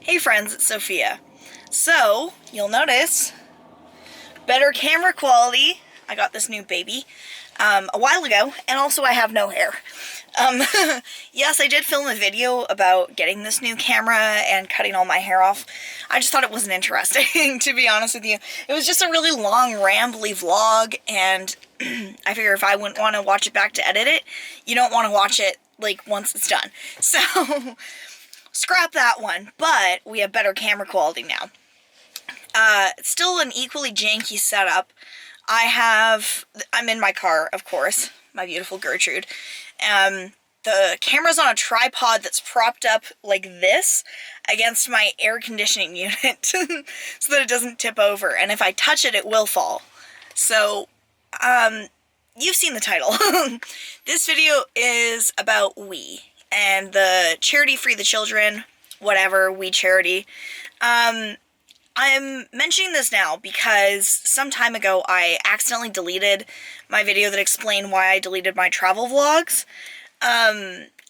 Hey friends, it's Sophia. So, you'll notice better camera quality. I got this new baby a while ago, and also I have no hair. Um, yes, I did film a video about getting this new camera and cutting all my hair off. I just thought it wasn't interesting, to be honest with you. It was just a really long, rambly vlog, and I figure if I wouldn't want to watch it back to edit it, you don't want to watch it, like, once it's done. So, scrap that one, but we have better camera quality now. Still an equally janky setup. I'm in my car, of course, my beautiful Gertrude. The camera's on a tripod that's propped up like this against my air conditioning unit so that it doesn't tip over, and if I touch it, it will fall. So, you've seen the title. This video is about We and the charity Free the Children, whatever, We charity. I'm mentioning this now because some time ago I accidentally deleted my video that explained why I deleted my travel vlogs.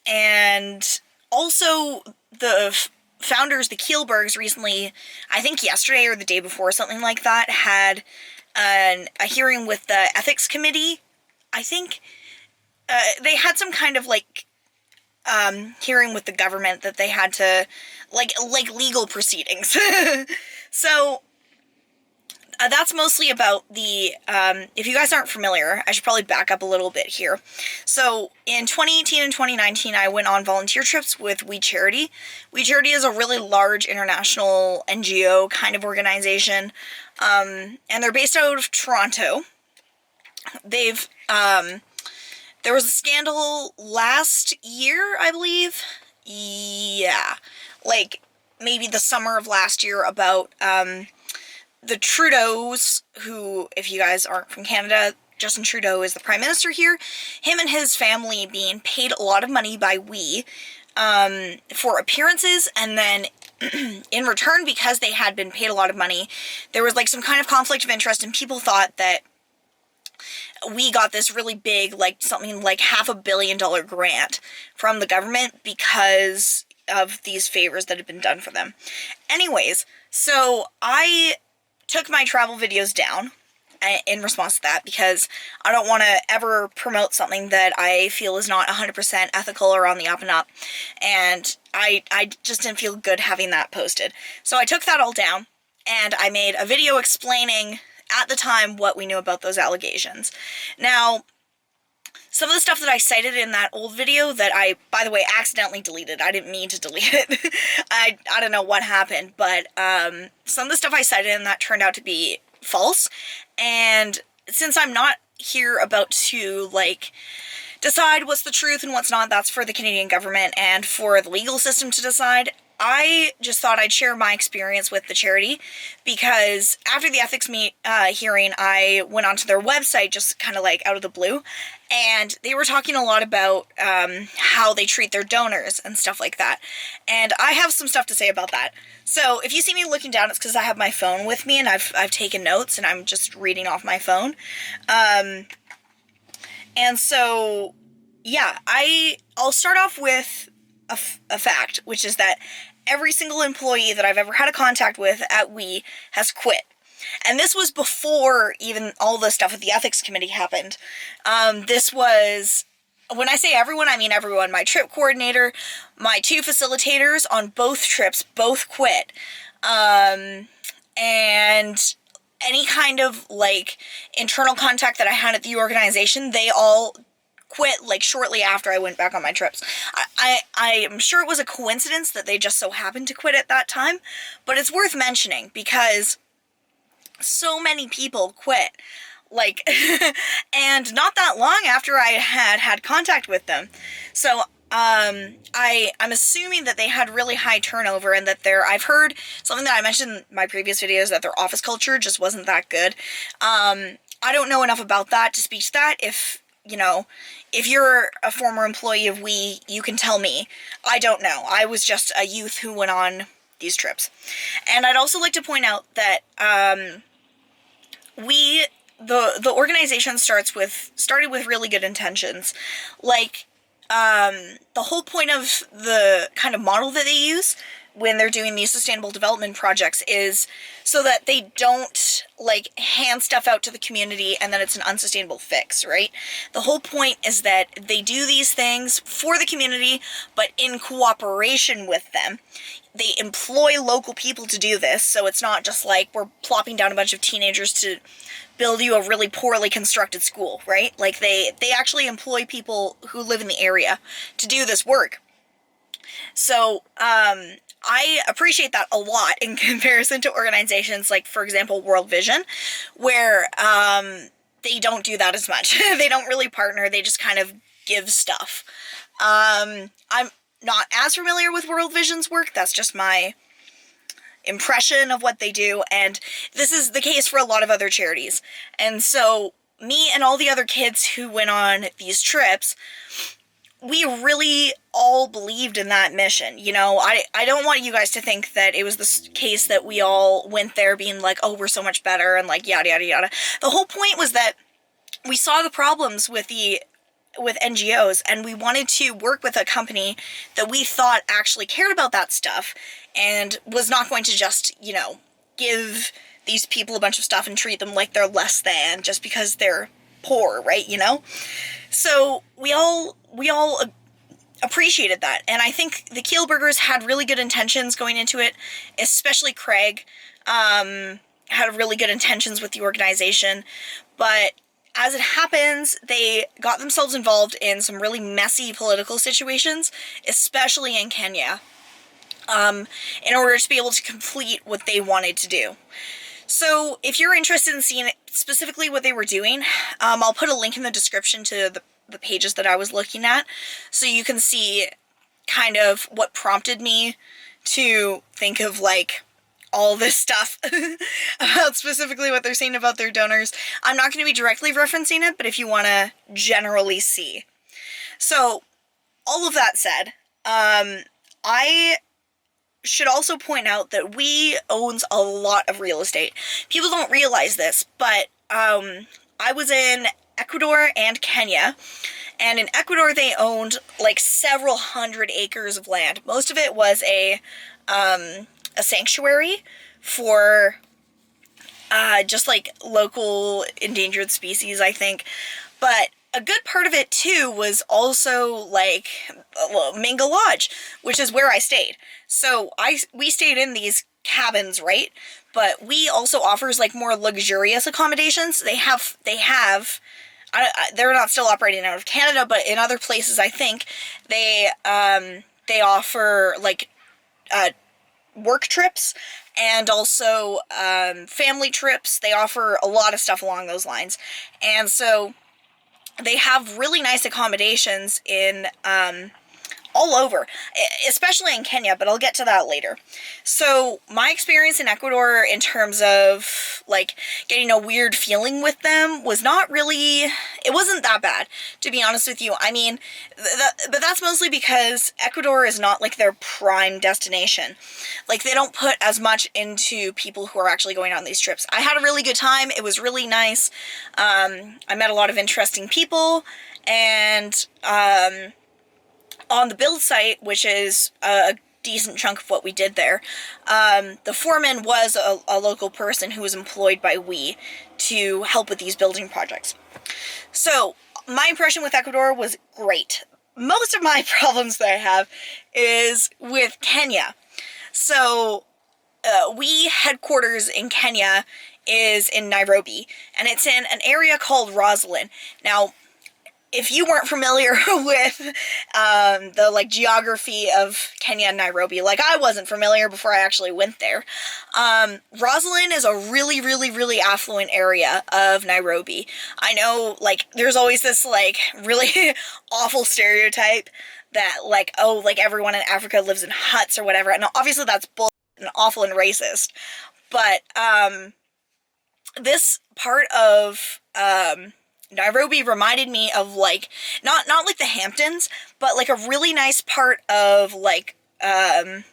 And also the founders, the Kielbergs, recently, I think yesterday or the day before, something like that, had a hearing with the ethics committee. I think they had some kind of hearing with the government that they had to, like legal proceedings. So, that's mostly about the, if you guys aren't familiar, I should probably back up a little bit here. So, in 2018 and 2019, I went on volunteer trips with We Charity. We Charity is a really large international NGO kind of organization, and they're based out of Toronto. They've, there was a scandal last year, I believe. Yeah. Like, maybe the summer of last year about, the Trudeaus, who, if you guys aren't from Canada, Justin Trudeau is the Prime Minister here. Him and his family being paid a lot of money by We, for appearances, and then in return, because they had been paid a lot of money, there was, like, some kind of conflict of interest, and people thought that We got this really big, like, something like $500 million grant from the government because of these favors that had been done for them. Anyways, so I took my travel videos down in response to that because I don't want to ever promote something that I feel is not 100% ethical or on the up and up, and I just didn't feel good having that posted. So I took that all down, and I made a video explaining at the time what we knew about those allegations. Now, some of the stuff that I cited in that old video that I, by the way, accidentally deleted. I didn't mean to delete it. I don't know what happened, but some of the stuff I cited in that turned out to be false. And since I'm not here about to, like, decide what's the truth and what's not, that's for the Canadian government and for the legal system to decide, I just thought I'd share my experience with the charity, because after the ethics hearing, I went onto their website just kind of like out of the blue, and they were talking a lot about how they treat their donors and stuff like that, and I have some stuff to say about that. So if you see me looking down, it's because I have my phone with me, and I've taken notes, and I'm just reading off my phone. And so, yeah, I'll start off with a fact, which is that every single employee that I've ever had a contact with at We has quit. And this was before even all the stuff with the ethics committee happened. This was, when I say everyone, I mean everyone. My trip coordinator, my 2 facilitators on both trips, both quit. And any kind of, like, internal contact that I had at the organization, they all quit, like, shortly after I went back on my trips. I am sure it was a coincidence that they just so happened to quit at that time, but it's worth mentioning because so many people quit, like, and not that long after I had contact with them. So, I'm assuming that they had really high turnover, and that I've heard something that I mentioned in my previous videos, that their office culture just wasn't that good. I don't know enough about that to speak to that. If you're a former employee of We, you can tell me. I don't know. I was just a youth who went on these trips. And I'd also like to point out that the organization started with really good intentions. Like, the whole point of the kind of model that they use when they're doing these sustainable development projects is so that they don't like hand stuff out to the community and then it's an unsustainable fix, right? The whole point is that they do these things for the community, but in cooperation with them. They employ local people to do this, so it's not just like we're plopping down a bunch of teenagers to build you a really poorly constructed school, right? Like they actually employ people who live in the area to do this work. So, I appreciate that a lot in comparison to organizations like, for example, World Vision, where they don't do that as much. They don't really partner, they just kind of give stuff. I'm not as familiar with World Vision's work, that's just my impression of what they do, and this is the case for a lot of other charities. And so, me and all the other kids who went on these trips, we really all believed in that mission. You know, I don't want you guys to think that it was this case that we all went there being like, oh, we're so much better, and like, yada, yada, yada. The whole point was that we saw the problems with NGOs, and we wanted to work with a company that we thought actually cared about that stuff, and was not going to just, you know, give these people a bunch of stuff and treat them like they're less than just because they're poor, right, you know? So we all appreciated that, and I think the Kielburgers had really good intentions going into it, especially Craig had really good intentions with the organization, but as it happens, they got themselves involved in some really messy political situations, especially in Kenya, in order to be able to complete what they wanted to do. So if you're interested in seeing specifically what they were doing, I'll put a link in the description to the pages that I was looking at, so you can see kind of what prompted me to think of like all this stuff about specifically what they're saying about their donors. I'm not going to be directly referencing it, but if you want to generally see. So, all of that said, I should also point out that we owns a lot of real estate. People don't realize this, but I was in Ecuador and Kenya, and in Ecuador they owned like several hundred acres of land. Most of it was a sanctuary for just like local endangered species, I think. But a good part of it too was also like Minga Lodge, which is where I stayed. So we stayed in these cabins, right? But we also offers like more luxurious accommodations. They're not still operating out of Canada, but in other places I think they offer like work trips and also family trips. They offer a lot of stuff along those lines, and so they have really nice accommodations in all over, especially in Kenya, but I'll get to that later. So my experience in Ecuador in terms of like getting a weird feeling with them was not really, it wasn't that bad, to be honest with you. I mean, but that's mostly because Ecuador is not like their prime destination. Like they don't put as much into people who are actually going on these trips. I had a really good time. It was really nice. I met a lot of interesting people, and on the build site, which is a decent chunk of what we did there, the foreman was a local person who was employed by we to help with these building projects. So my impression with Ecuador was great. Most of my problems that I have is with Kenya. So we headquarters in Kenya is in Nairobi, and it's in an area called Roslyn. Now, if you weren't familiar with the like geography of Kenya and Nairobi, like I wasn't familiar before I actually went there, Roslyn is a really, really, really affluent area of Nairobi. I know, like, there's always this like really awful stereotype that like, oh, like everyone in Africa lives in huts or whatever, and obviously that's bull and awful and racist. But this part of Nairobi reminded me of like not like the Hamptons, but like a really nice part of like a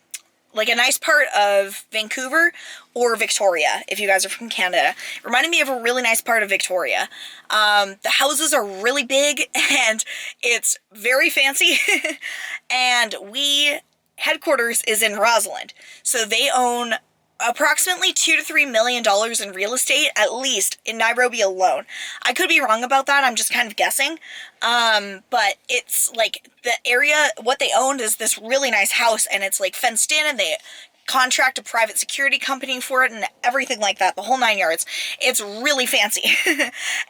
nice part of Vancouver or Victoria, if you guys are from Canada. It reminded me of a really nice part of Victoria. The houses are really big and it's very fancy. And we headquarters is in Rosalind. So they own approximately $2 to $3 million in real estate, at least in Nairobi alone. I could be wrong about that. I'm just kind of guessing. But it's like the area, what they owned is this really nice house, and it's like fenced in, and they contract a private security company for it and everything like that, the whole 9 yards. It's really fancy.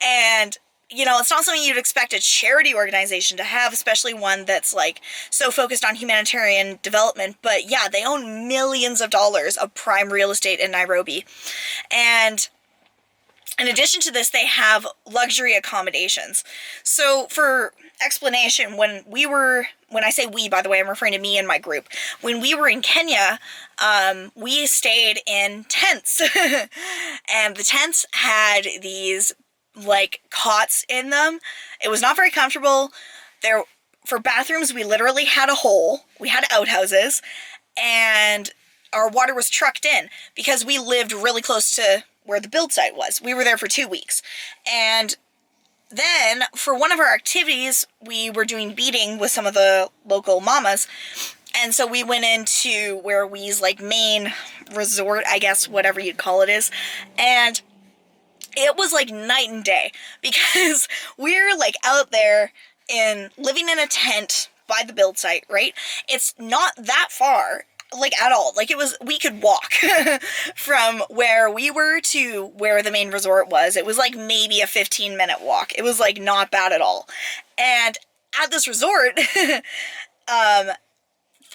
And you know, it's not something you'd expect a charity organization to have, especially one that's like so focused on humanitarian development. But yeah, they own millions of dollars of prime real estate in Nairobi. And in addition to this, they have luxury accommodations. So for explanation, when I say we, by the way, I'm referring to me and my group. When we were in Kenya, we stayed in tents. And the tents had these like cots in them. It was not very comfortable. For bathrooms, we literally had a hole. We had outhouses, and our water was trucked in because we lived really close to where the build site was. We were there for 2 weeks. And then for one of our activities, we were doing beading with some of the local mamas. And so we went into where we's like main resort, I guess, whatever you'd call it is. And it was like night and day because we're like out there living in a tent by the build site, right? It's not that far, like at all. Like we could walk from where we were to where the main resort was. It was like maybe a 15-minute walk. It was like not bad at all. And at this resort,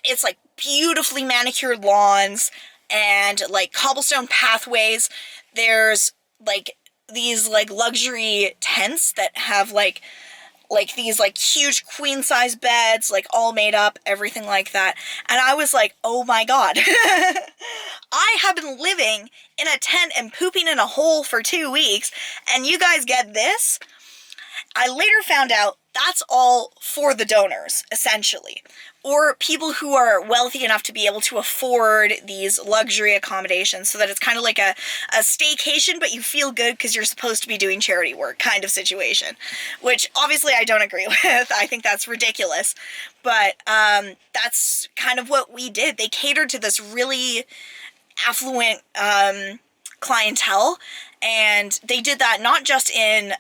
it's like beautifully manicured lawns and like cobblestone pathways. There's like these like luxury tents that have like these like huge queen size beds, like all made up, everything like that. And I was like, oh my God, I have been living in a tent and pooping in a hole for 2 weeks, and you guys get this? I later found out that's all for the donors, essentially, or people who are wealthy enough to be able to afford these luxury accommodations, so that it's kind of like a staycation, but you feel good because you're supposed to be doing charity work kind of situation, which obviously I don't agree with. I think that's ridiculous, but that's kind of what we did. They catered to this really affluent clientele, and they did that not just in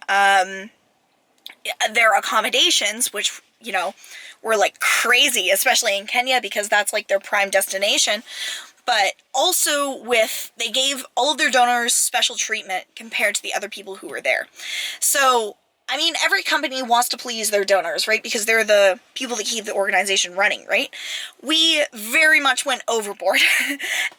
their accommodations, which, you know, were like crazy, especially in Kenya because that's like their prime destination, but also they gave all of their donors special treatment compared to the other people who were there. So, I mean, every company wants to please their donors, right? Because they're the people that keep the organization running, right? We very much went overboard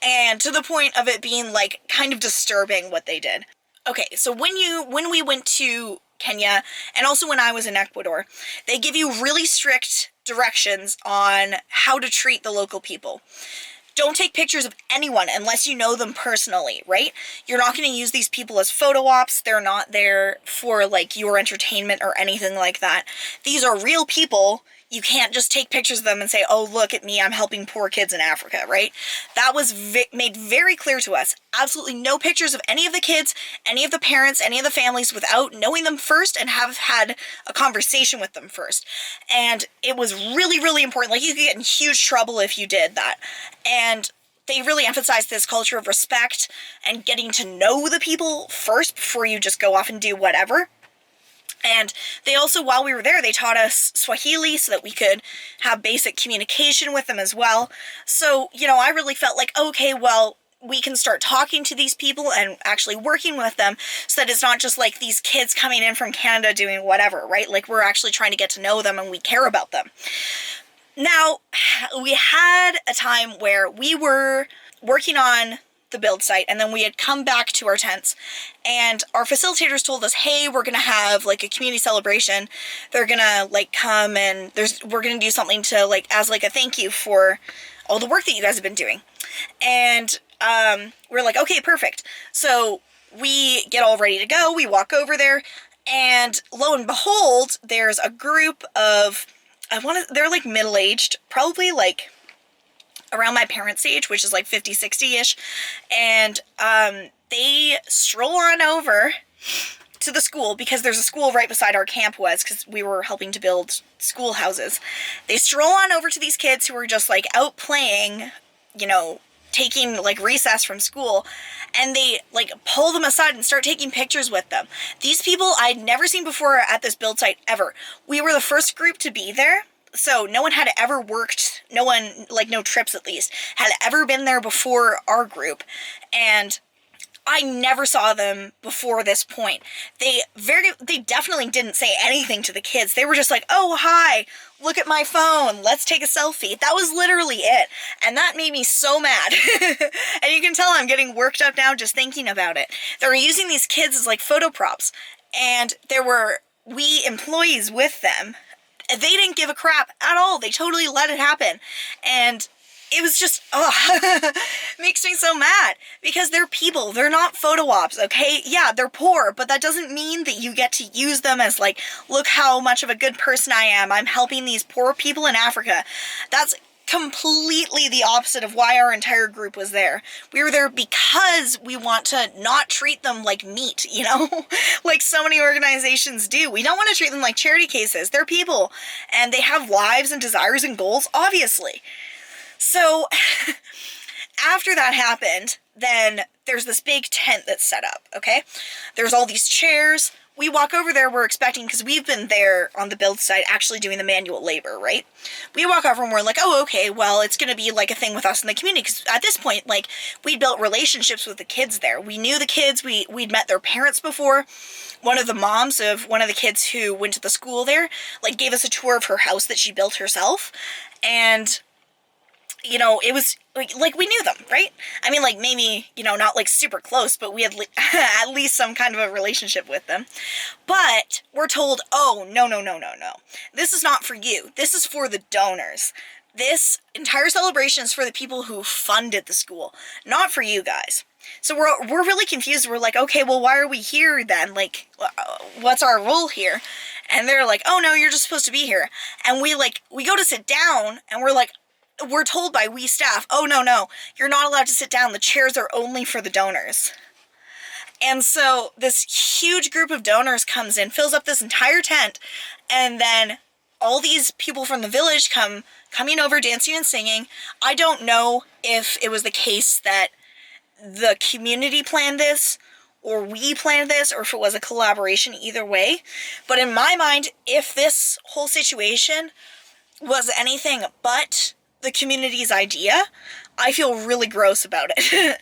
and to the point of it being like kind of disturbing what they did. Okay, so when we went to Kenya, and also when I was in Ecuador, they give you really strict directions on how to treat the local people. Don't take pictures of anyone unless you know them personally, right? You're not going to use these people as photo ops. They're not there for like your entertainment or anything like that. These are real people. You can't just take pictures of them and say, oh, look at me, I'm helping poor kids in Africa, right? That was made very clear to us. Absolutely no pictures of any of the kids, any of the parents, any of the families without knowing them first and have had a conversation with them first. And it was really, really important. Like, you could get in huge trouble if you did that. And they really emphasized this culture of respect and getting to know the people first before you just go off and do whatever. And they also, while we were there, they taught us Swahili so that we could have basic communication with them as well. So, you know, I really felt like, okay, well, we can start talking to these people and actually working with them so that it's not just like these kids coming in from Canada doing whatever, right? Like, we're actually trying to get to know them and we care about them. Now, we had a time where we were working on the build site, and then we had come back to our tents, and our facilitators told us, hey, we're gonna have like a community celebration. They're gonna like come and we're gonna do something to like as like a thank you for all the work that you guys have been doing. And we're like, okay, perfect. So we get all ready to go. We walk over there, and lo and behold, there's a group of they're like middle-aged, probably like around my parents' age, which is like 50, 60-ish, and they stroll on over to the school, because there's a school right beside our camp was, because we were helping to build schoolhouses. They stroll on over to these kids who were just, like, out playing, you know, taking, like, recess from school, and they, like, pull them aside and start taking pictures with them. These people I'd never seen before at this build site, ever. We were the first group to be there, so no one had ever worked, no one, like, no trips at least, had ever been there before our group, and I never saw them before this point. They definitely didn't say anything to the kids. They were just like, oh, hi, look at my phone, let's take a selfie. That was literally it. And that made me so mad. And you can tell I'm getting worked up now just thinking about it. They were using these kids as, like, photo props. And there were we employees with them. They didn't give a crap at all. They totally let it happen. And it was just, makes me so mad, because they're people, they're not photo ops, okay? Yeah, they're poor, but that doesn't mean that you get to use them as, like, look how much of a good person I am, I'm helping these poor people in Africa. That's completely the opposite of why our entire group was there. We were there because we want to not treat them like meat, you know? Like so many organizations do. We don't want to treat them like charity cases. They're people, and they have lives and desires and goals, obviously. So, after that happened, then there's this big tent that's set up, okay? There's all these chairs. We walk over there, we're expecting, because we've been there on the build site actually doing the manual labor, right? We walk over and we're like, oh, okay, well, it's going to be like a thing with us in the community, because at this point, like, we'd built relationships with the kids there. We knew the kids, we'd met their parents before. One of the moms of one of the kids who went to the school there, like, gave us a tour of her house that she built herself, and you know, it was, like, we knew them, right? I mean, like, maybe, you know, not, like, super close, but we had at least some kind of a relationship with them. But we're told, oh, no. This is not for you. This is for the donors. This entire celebration is for the people who funded the school, not for you guys. So we're really confused. We're like, okay, well, why are we here then? Like, what's our role here? And they're like, oh, no, you're just supposed to be here. And we go to sit down, and we're told by we staff, oh, no, you're not allowed to sit down. The chairs are only for the donors. And so this huge group of donors comes in, fills up this entire tent, and then all these people from the village coming over, dancing and singing. I don't know if it was the case that the community planned this, or we planned this, or if it was a collaboration, either way. But in my mind, if this whole situation was anything but the community's idea, I feel really gross about it.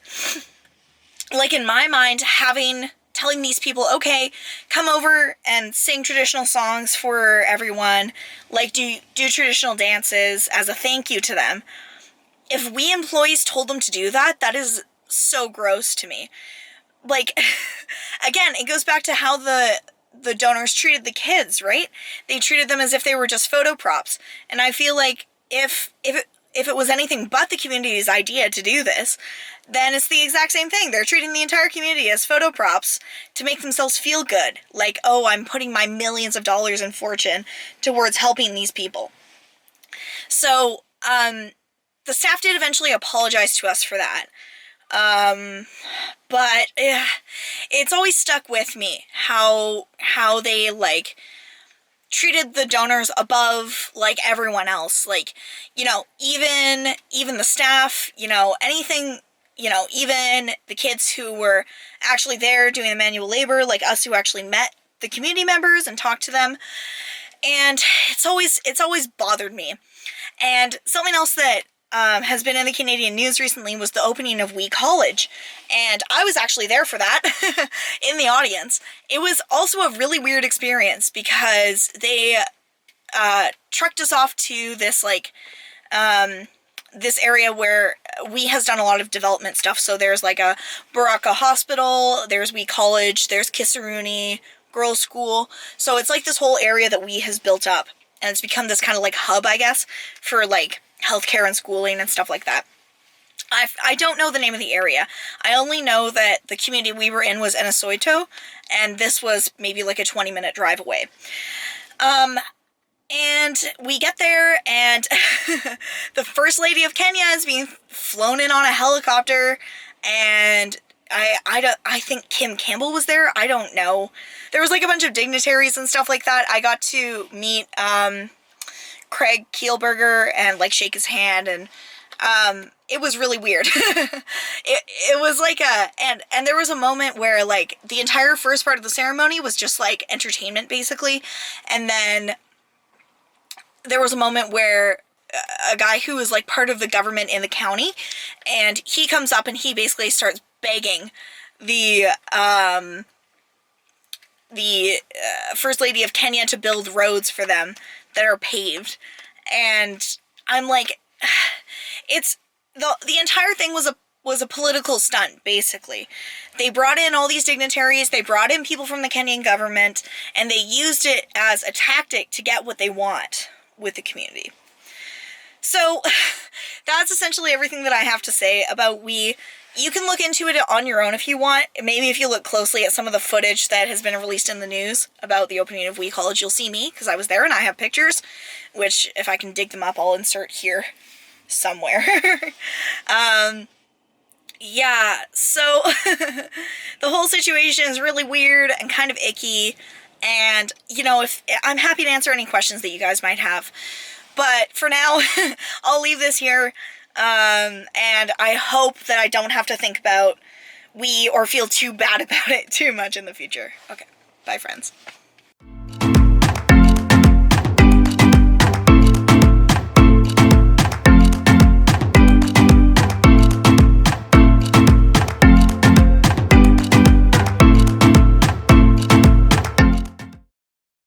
Like, in my mind, telling these people, okay, come over and sing traditional songs for everyone, like, do traditional dances as a thank you to them. If we employees told them to do that, that is so gross to me. Like, again, it goes back to how the donors treated the kids, right? They treated them as if they were just photo props. And I feel like if it was anything but the community's idea to do this, then it's the exact same thing. They're treating the entire community as photo props to make themselves feel good. Like, oh, I'm putting my millions of dollars in fortune towards helping these people. So, the staff did eventually apologize to us for that. But it's always stuck with me how they, like, treated the donors above, like, everyone else. Like, you know, even the staff, you know, anything, you know, even the kids who were actually there doing the manual labor, like us who actually met the community members and talked to them. And it's always bothered me. And something else that has been in the Canadian news recently was the opening of We College. And I was actually there for that, in the audience. It was also a really weird experience because they trucked us off to this, like, this area where We has done a lot of development stuff. So there's, like, a Baraka Hospital, there's We College, there's Kisaruni Girls' School. So it's like this whole area that We has built up. And it's become this kind of, like, hub, I guess, for, like, healthcare and schooling and stuff like that. I don't know the name of the area. I only know that the community we were in was Enesoito, and this was maybe like a 20-minute drive away. And we get there, and the First Lady of Kenya is being flown in on a helicopter, and I think Kim Campbell was there. I don't know. There was like a bunch of dignitaries and stuff like that. I got to meet Craig Kielburger and like shake his hand, and it was really weird. It was like and there was a moment where like the entire first part of the ceremony was just like entertainment basically, and then there was a moment where a guy who was like part of the government in the county, and he comes up and he basically starts begging the First Lady of Kenya to build roads for them that are paved. And I'm like, it's the entire thing was a political stunt, basically. They brought in all these dignitaries, they brought in people from the Kenyan government, and they used it as a tactic to get what they want with the community. So that's essentially everything that I have to say about We. You can look into it on your own if you want. Maybe if you look closely at some of the footage that has been released in the news about the opening of We College, you'll see me, because I was there and I have pictures, which if I can dig them up, I'll insert here somewhere. Yeah, so the whole situation is really weird and kind of icky, and, you know, if I'm happy to answer any questions that you guys might have. But for now, I'll leave this here, and I hope that I don't have to think about We or feel too bad about it too much in the future. Okay, bye friends.